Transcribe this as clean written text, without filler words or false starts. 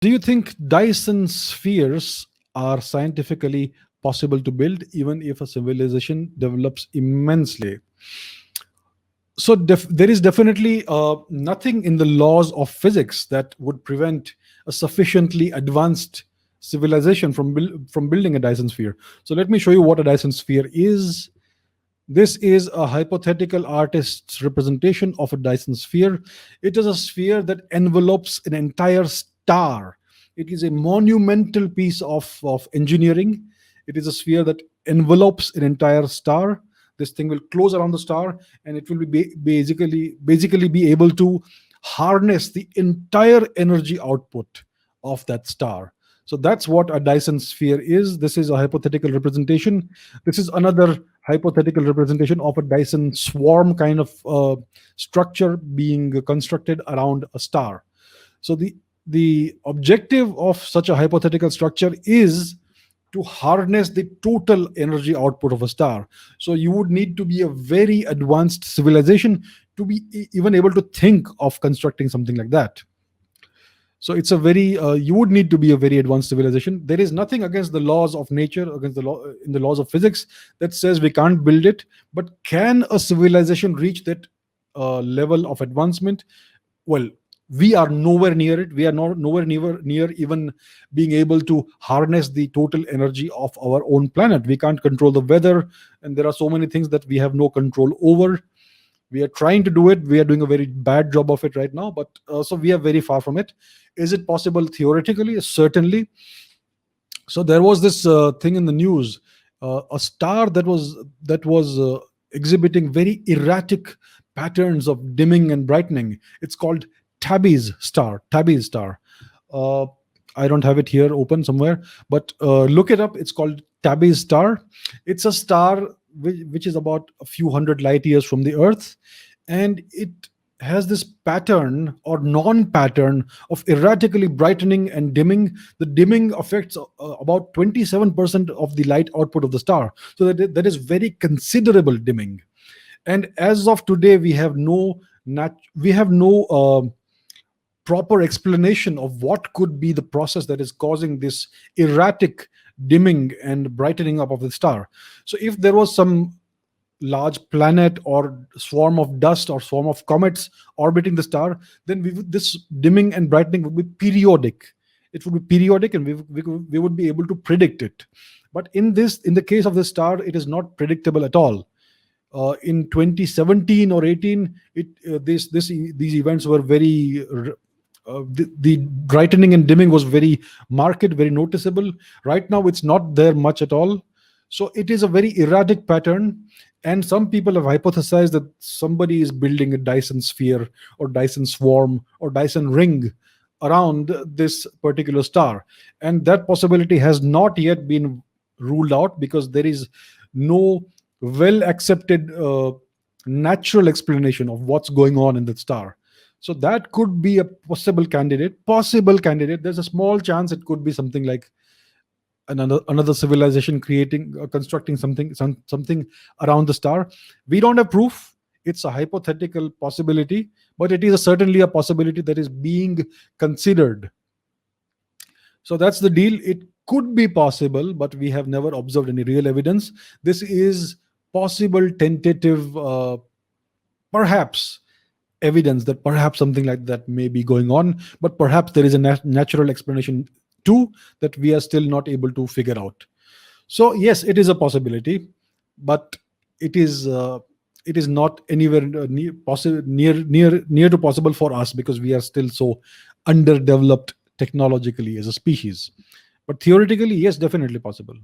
Do you think Dyson spheres are scientifically possible to build, even if a civilization develops immensely? So there is definitely nothing in the laws of physics that would prevent a sufficiently advanced civilization from building a Dyson sphere. So let me show you what a Dyson sphere is. This is a hypothetical artist's representation of a Dyson sphere. It is a sphere that envelopes an entire star. It is a monumental piece of engineering. It is a sphere that envelopes an entire star. This thing will close around the star, and it will basically be able to harness the entire energy output of that star. So that's what a Dyson sphere is. This is a hypothetical representation. This is another hypothetical representation of a Dyson swarm kind of structure being constructed around a star. So the objective of such a hypothetical structure is to harness the total energy output of a star. So you would need to be a very advanced civilization to be even able to think of constructing something like that. So it's a very you would need to be a very advanced civilization. There is nothing against the laws of nature, against the law in the laws of physics, that says we can't build it. But can a civilization reach that level of advancement? Well, we are nowhere near it. We are not nowhere near even being able to harness the total energy of our own planet. We can't control the weather, and there are so many things that we have no control over. We are trying to do it. We are doing a very bad job of it right now, but so we are very far from it. Is it possible theoretically? Certainly. So there was this thing in the news, a star that was exhibiting very erratic patterns of dimming and brightening. It's called Tabby's star. uh, I don't have it here open somewhere, but look it up. It's called Tabby's star. It's a star which is about a few hundred light years from the Earth, and it has this pattern or non-pattern of erratically brightening and dimming. The dimming affects about 27% of the light output of the star. So that is very considerable dimming. And as of today, we have no proper explanation of what could be the process that is causing this erratic dimming and brightening up of the star. So if there was some large planet or swarm of dust or swarm of comets orbiting the star, then this dimming and brightening would be periodic. It would be periodic, and we would be able to predict it. But in the case of the star, it is not predictable at all. In 2017 or 18, these events were very the brightening and dimming was very marked, very noticeable. Right now, it's not there much at all. So it is a very erratic pattern. And some people have hypothesized that somebody is building a Dyson sphere or Dyson swarm or Dyson ring around this particular star. And that possibility has not yet been ruled out, because there is no well accepted natural explanation of what's going on in that star. So that could be a possible candidate. There's a small chance it could be something like another civilization creating constructing something around the star. We don't have proof. It's a hypothetical possibility, but it is certainly a possibility that is being considered. So that's the deal. It could be possible, but we have never observed any real evidence. This is possible, tentative, perhaps evidence that perhaps something like that may be going on, but perhaps there is a natural explanation too that we are still not able to figure out. So yes, it is a possibility, but it is not anywhere near to possible for us, because we are still so underdeveloped technologically as a species. But theoretically, yes, definitely possible.